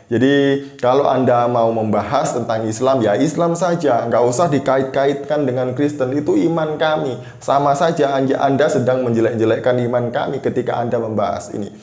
Jadi kalau Anda mau membahas tentang Islam, ya Islam saja, nggak usah dikait-kaitkan dengan Kristen. Itu iman kami. Sama saja Anda sedang menjelek-jelekkan iman kami ketika Anda membahas ini.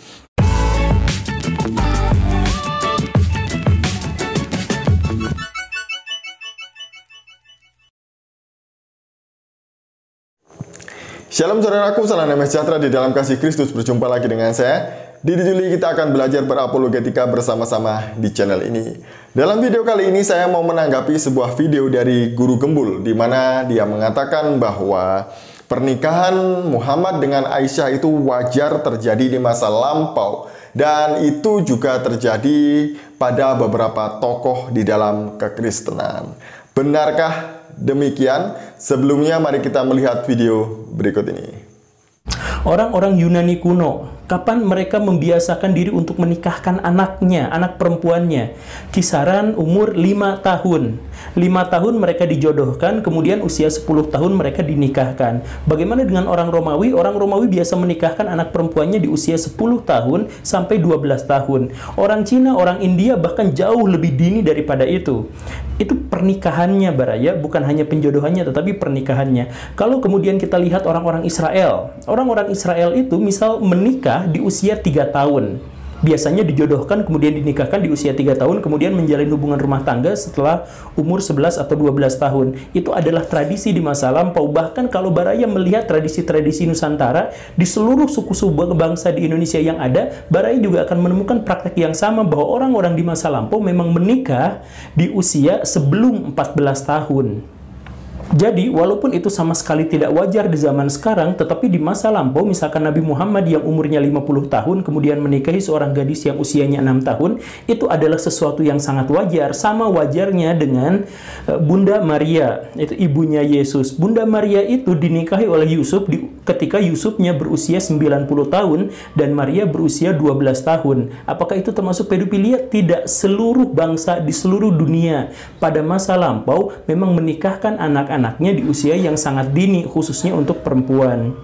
Shalom saudaraku, salam damai sejahtera di dalam kasih Kristus. Berjumpa lagi dengan saya, Didi Juli. Kita akan belajar berapologetika bersama-sama di channel ini. Dalam video kali ini saya mau menanggapi sebuah video dari Guru Gembul, di mana dia mengatakan bahwa pernikahan Muhammad dengan Aisyah itu wajar terjadi di masa lampau, dan itu juga terjadi pada beberapa tokoh di dalam kekristenan. Benarkah demikian? Sebelumnya mari kita melihat video berikut ini. Orang-orang Yunani kuno, kapan mereka membiasakan diri untuk menikahkan anaknya, anak perempuannya? Kisaran umur 5 tahun. 5 tahun mereka dijodohkan, kemudian usia 10 tahun mereka dinikahkan. Bagaimana dengan orang Romawi? Orang Romawi biasa menikahkan anak perempuannya di usia 10 tahun sampai 12 tahun. Orang Cina, orang India bahkan jauh lebih dini daripada itu. Itu pernikahannya, Baraya, bukan hanya penjodohannya tetapi pernikahannya. Kalau kemudian kita lihat orang-orang Israel, orang-orang Israel itu misal menikah di usia 3 tahun. Biasanya dijodohkan kemudian dinikahkan di usia 3 tahun, kemudian menjalin hubungan rumah tangga setelah umur 11 atau 12 tahun. Itu adalah tradisi di masa lampau. Bahkan kalau Baraya melihat tradisi-tradisi Nusantara di seluruh suku-suku bangsa di Indonesia yang ada, Baraya juga akan menemukan praktek yang sama, bahwa orang-orang di masa lampau memang menikah di usia sebelum 14 tahun. Jadi, walaupun itu sama sekali tidak wajar di zaman sekarang, tetapi di masa lampau, misalkan Nabi Muhammad yang umurnya 50 tahun, kemudian menikahi seorang gadis yang usianya 6 tahun, itu adalah sesuatu yang sangat wajar. Sama wajarnya dengan Bunda Maria, itu ibunya Yesus. Bunda Maria itu dinikahi oleh Yusuf ketika Yusufnya berusia 90 tahun, dan Maria berusia 12 tahun. Apakah itu termasuk pedofilia? Tidak. Seluruh bangsa di seluruh dunia pada masa lampau memang menikahkan anak-anaknya di usia yang sangat dini, khususnya untuk perempuan.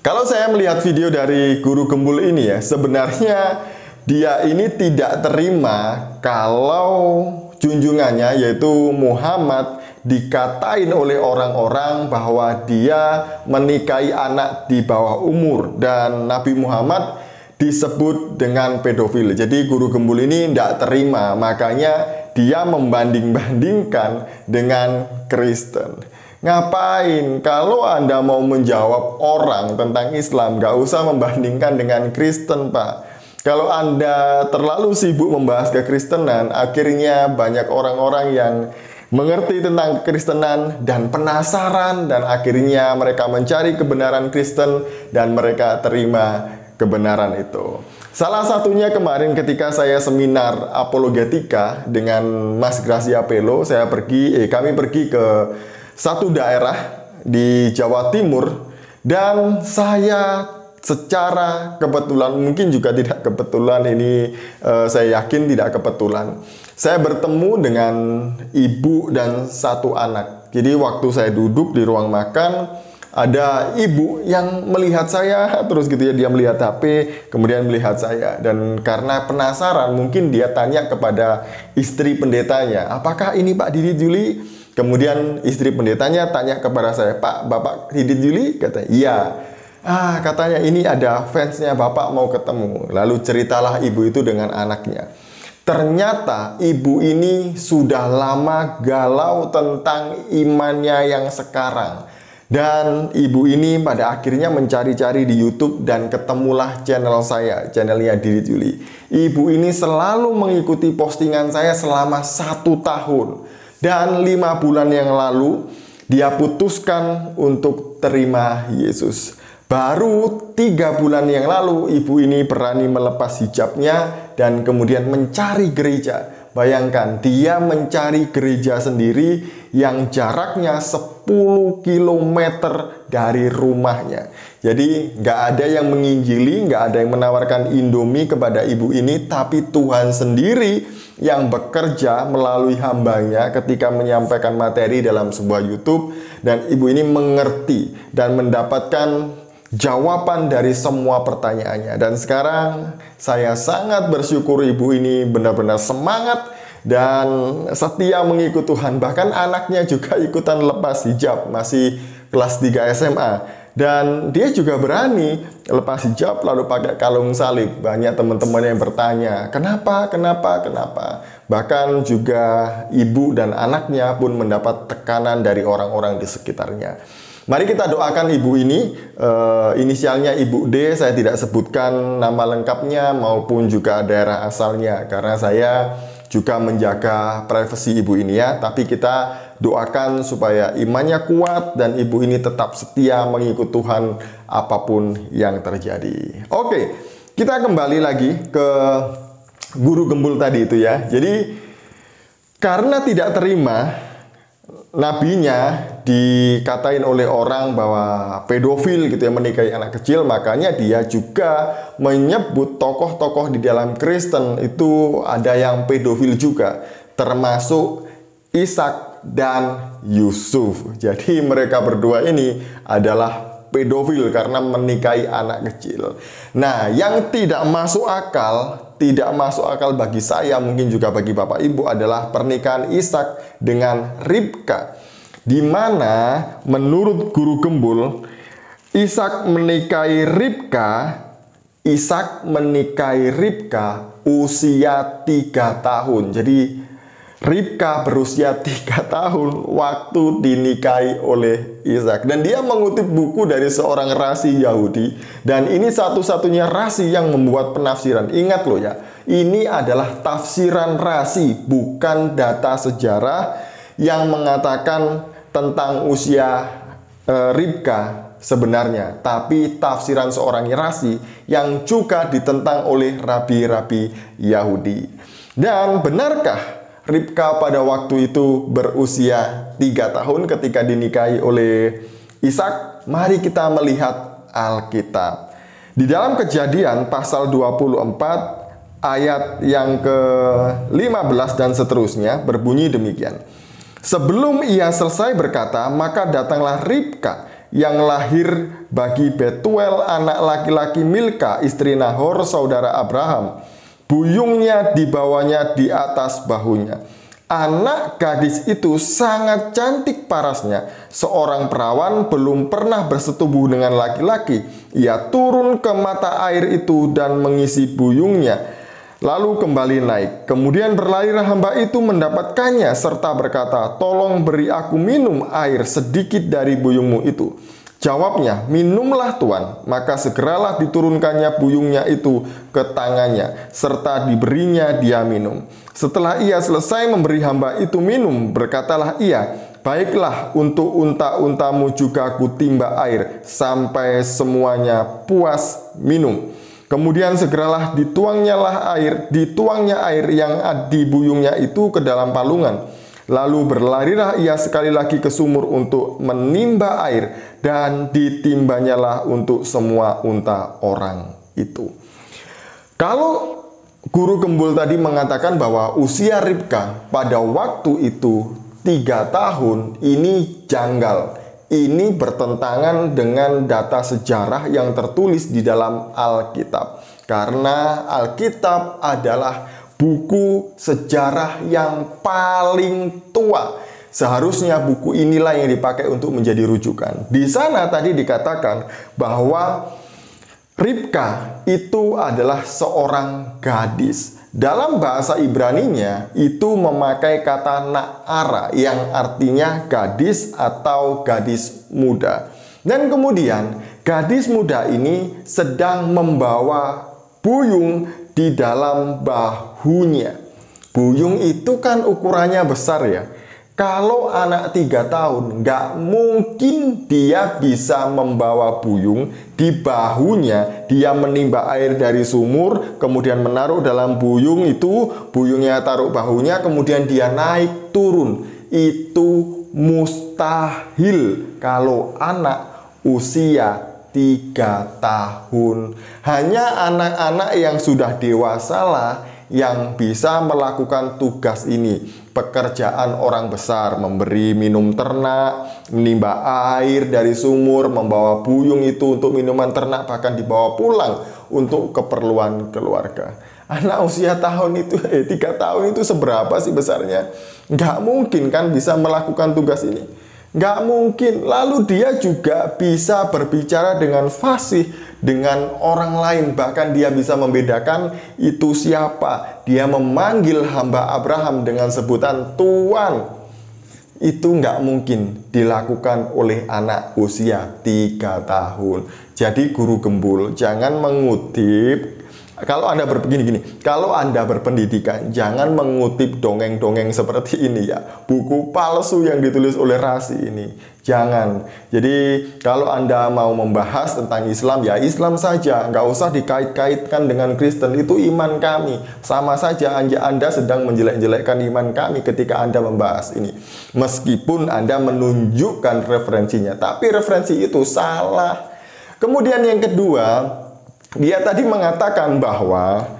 Kalau saya melihat video dari Guru Gembul ini ya, sebenarnya dia ini tidak terima kalau junjungannya yaitu Muhammad dikatain oleh orang-orang bahwa dia menikahi anak di bawah umur, dan Nabi Muhammad disebut dengan pedofil. Jadi Guru Gembul ini tidak terima, makanya dia membanding-bandingkan dengan Kristen. Ngapain? Kalau Anda mau menjawab orang tentang Islam, nggak usah membandingkan dengan Kristen, Pak. Kalau Anda terlalu sibuk membahas kekristenan, akhirnya banyak orang-orang yang mengerti tentang kekristenan dan penasaran, dan akhirnya mereka mencari kebenaran Kristen dan mereka terima kebenaran itu. Salah satunya kemarin ketika saya seminar apologetika dengan Mas Gracia Pelo, kami pergi ke satu daerah di Jawa Timur, dan saya secara kebetulan, mungkin juga tidak kebetulan, ini saya yakin tidak kebetulan, saya bertemu dengan ibu dan satu anak. Jadi waktu saya duduk di ruang makan, ada ibu yang melihat saya terus gitu ya, dia melihat HP, kemudian melihat saya, dan karena penasaran mungkin dia tanya kepada istri pendetanya, apakah ini Pak Didi Juli? Kemudian istri pendetanya tanya kepada saya, Pak, Bapak Didi Juli? Katanya, iya. Katanya ini ada fansnya Bapak mau ketemu. Lalu ceritalah ibu itu dengan anaknya. Ternyata ibu ini sudah lama galau tentang imannya yang sekarang. Dan ibu ini pada akhirnya mencari-cari di YouTube dan ketemulah channel saya, channelnya Didi Juli. Ibu ini selalu mengikuti postingan saya selama 1 tahun. Dan 5 bulan yang lalu dia putuskan untuk terima Yesus. Baru 3 bulan yang lalu ibu ini berani melepas hijabnya dan kemudian mencari gereja. Bayangkan, dia mencari gereja sendiri yang jaraknya 10 km dari rumahnya. Jadi nggak ada yang menginjili, nggak ada yang menawarkan Indomie kepada ibu ini, tapi Tuhan sendiri yang bekerja melalui hambanya ketika menyampaikan materi dalam sebuah YouTube, dan ibu ini mengerti dan mendapatkan jawaban dari semua pertanyaannya. Dan sekarang saya sangat bersyukur ibu ini benar-benar semangat dan setia mengikut Tuhan. Bahkan anaknya juga ikutan lepas hijab, masih kelas 3 SMA. Dan dia juga berani lepas hijab lalu pakai kalung salib. Banyak teman-teman yang bertanya, kenapa? Bahkan juga ibu dan anaknya pun mendapat tekanan dari orang-orang di sekitarnya. Mari kita doakan ibu ini, inisialnya Ibu D, saya tidak sebutkan nama lengkapnya maupun juga daerah asalnya. Karena saya juga menjaga privasi ibu ini ya. Tapi kita doakan supaya imannya kuat dan ibu ini tetap setia mengikut Tuhan apapun yang terjadi. Oke, kita kembali lagi ke guru gembul tadi itu ya. Jadi karena tidak terima nabinya dikatain oleh orang bahwa pedofil gitu ya, menikahi anak kecil, makanya dia juga menyebut tokoh-tokoh di dalam Kristen itu ada yang pedofil juga, termasuk Ishak dan Yusuf. Jadi mereka berdua ini adalah pedofil karena menikahi anak kecil. Nah, yang tidak masuk akal bagi saya, mungkin juga bagi Bapak Ibu, adalah pernikahan Ishak dengan Ribka, di mana menurut guru gembul Ishak menikahi Ribka usia 3 tahun. Jadi Ribka berusia 3 tahun waktu dinikahi oleh Ishak. Dan dia mengutip buku dari seorang rasi Yahudi. Dan ini satu-satunya rasi yang membuat penafsiran. Ingat loh ya, ini adalah tafsiran rasi, bukan data sejarah yang mengatakan tentang usia Ribka sebenarnya. Tapi tafsiran seorang rasi yang juga ditentang oleh rabi-rabi Yahudi. Dan benarkah Ribka pada waktu itu berusia 3 tahun ketika dinikahi oleh Ishak? Mari kita melihat Alkitab. Di dalam Kejadian pasal 24 ayat yang ke-15 dan seterusnya berbunyi demikian. Sebelum ia selesai berkata, maka datanglah Ribka yang lahir bagi Betuel anak laki-laki Milka istri Nahor saudara Abraham. Buyungnya dibawanya di atas bahunya. Anak gadis itu sangat cantik parasnya. Seorang perawan belum pernah bersetubuh dengan laki-laki. Ia turun ke mata air itu dan mengisi buyungnya, lalu kembali naik. Kemudian berlarilah hamba itu mendapatkannya serta berkata, tolong beri aku minum air sedikit dari buyungmu itu. Jawabnya, minumlah Tuan. Maka segeralah diturunkannya buyungnya itu ke tangannya, serta diberinya dia minum. Setelah ia selesai memberi hamba itu minum, berkatalah ia, baiklah, untuk unta-untamu juga kutimba air, sampai semuanya puas minum. Kemudian segeralah dituangnya air yang di buyungnya itu ke dalam palungan. Lalu berlarilah ia sekali lagi ke sumur untuk menimba air, dan ditimbanyalah untuk semua unta orang itu. Kalau guru gembul tadi mengatakan bahwa usia Ribka pada waktu itu 3 tahun, ini janggal. Ini bertentangan dengan data sejarah yang tertulis di dalam Alkitab. Karena Alkitab adalah buku sejarah yang paling tua. Seharusnya buku inilah yang dipakai untuk menjadi rujukan. Di sana tadi dikatakan bahwa Ribka itu adalah seorang gadis. Dalam bahasa Ibraninya itu memakai kata na'ara yang artinya gadis atau gadis muda. Dan kemudian gadis muda ini sedang membawa buyung di dalam bahunya. Buyung itu kan ukurannya besar ya. Kalau anak 3 tahun, nggak mungkin dia bisa membawa buyung di bahunya. Dia menimba air dari sumur, kemudian menaruh dalam buyung itu, buyungnya taruh bahunya, kemudian dia naik turun. Itu mustahil kalau anak usia 3 tahun. Hanya anak-anak yang sudah dewasa lah yang bisa melakukan tugas ini. Pekerjaan orang besar, memberi minum ternak, menimba air dari sumur, membawa buyung itu untuk minuman ternak, bahkan dibawa pulang untuk keperluan keluarga. Anak usia 3 tahun itu seberapa sih besarnya? Nggak mungkin kan bisa melakukan tugas ini. Nggak mungkin. Lalu dia juga bisa berbicara dengan fasih dengan orang lain. Bahkan dia bisa membedakan itu siapa. Dia memanggil hamba Abraham dengan sebutan Tuan. Itu nggak mungkin dilakukan oleh anak usia 3 tahun. Jadi guru gembul, jangan mengutip. Kalau Anda kalau Anda berpendidikan, jangan mengutip dongeng-dongeng seperti ini ya. Buku palsu yang ditulis oleh Rasi ini. Jangan. Jadi kalau Anda mau membahas tentang Islam, ya Islam saja. Nggak usah dikait-kaitkan dengan Kristen. Itu iman kami. Sama saja Anda sedang menjelek-jelekkan iman kami ketika Anda membahas ini. Meskipun Anda menunjukkan referensinya. Tapi referensi itu salah. Kemudian yang kedua, dia tadi mengatakan bahwa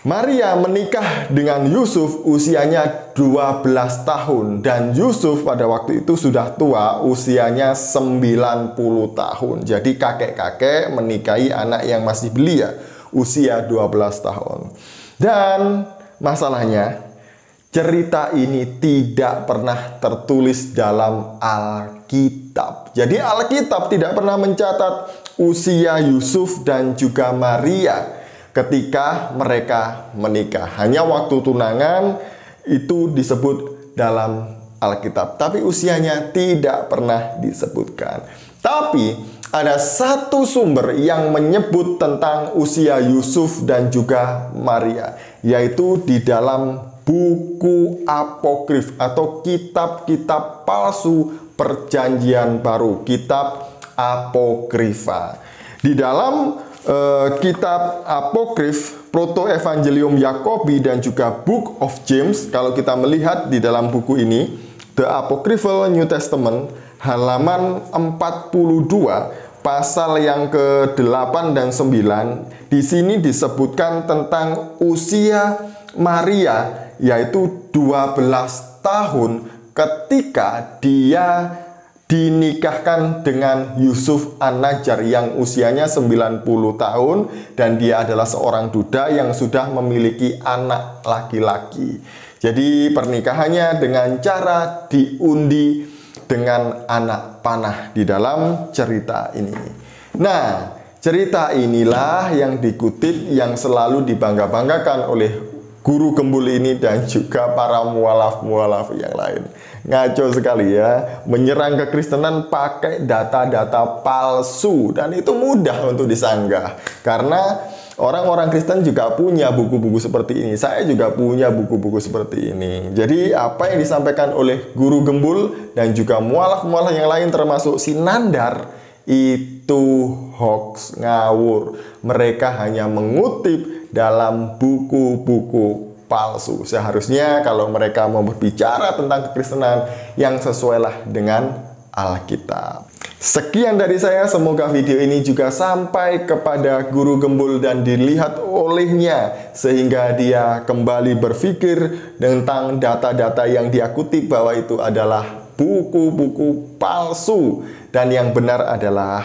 Maria menikah dengan Yusuf usianya 12 tahun. Dan Yusuf pada waktu itu sudah tua, usianya 90 tahun. Jadi kakek-kakek menikahi anak yang masih belia, usia 12 tahun. Dan masalahnya, cerita ini tidak pernah tertulis dalam Alkitab. Jadi Alkitab tidak pernah mencatat usia Yusuf dan juga Maria ketika mereka menikah. Hanya waktu tunangan itu disebut dalam Alkitab, tapi usianya tidak pernah disebutkan. Tapi ada satu sumber yang menyebut tentang usia Yusuf dan juga Maria, yaitu di dalam buku apokrif atau kitab-kitab palsu Perjanjian Baru, kitab apokrifa. Di dalam kitab apokrif, Proto Evangelium Yakobi dan juga Book of James, kalau kita melihat di dalam buku ini, The Apocryphal New Testament, halaman 42, pasal yang ke-8 dan 9, di sini disebutkan tentang usia Maria, yaitu 12 tahun ketika dia dinikahkan dengan Yusuf An-Najjar yang usianya 90 tahun dan dia adalah seorang duda yang sudah memiliki anak laki-laki. Jadi pernikahannya dengan cara diundi dengan anak panah di dalam cerita ini. Nah, cerita inilah yang dikutip, yang selalu dibangga-banggakan oleh guru gembul ini dan juga para mualaf-mualaf yang lain. Ngaco sekali ya, menyerang kekristenan pakai data-data palsu, dan itu mudah untuk disanggah karena orang-orang Kristen juga punya buku-buku seperti ini. Saya juga punya buku-buku seperti ini. Jadi apa yang disampaikan oleh guru gembul dan juga mualaf-mualaf yang lain termasuk si Nandar itu hoax, ngawur. Mereka hanya mengutip dalam buku-buku palsu. Seharusnya kalau mereka mau berbicara tentang kekristenan, yang sesuailah dengan Alkitab. Sekian dari saya, semoga video ini juga sampai kepada guru gembul dan dilihat olehnya sehingga dia kembali berpikir tentang data-data yang dia kutip bahwa itu adalah buku-buku palsu dan yang benar adalah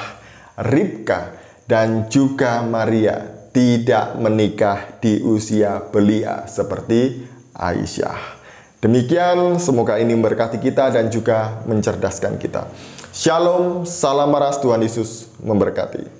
Ribka dan juga Maria tidak menikah di usia belia seperti Aisyah. Demikian, semoga ini memberkati kita dan juga mencerdaskan kita. Shalom, salam maras, Tuhan Yesus memberkati.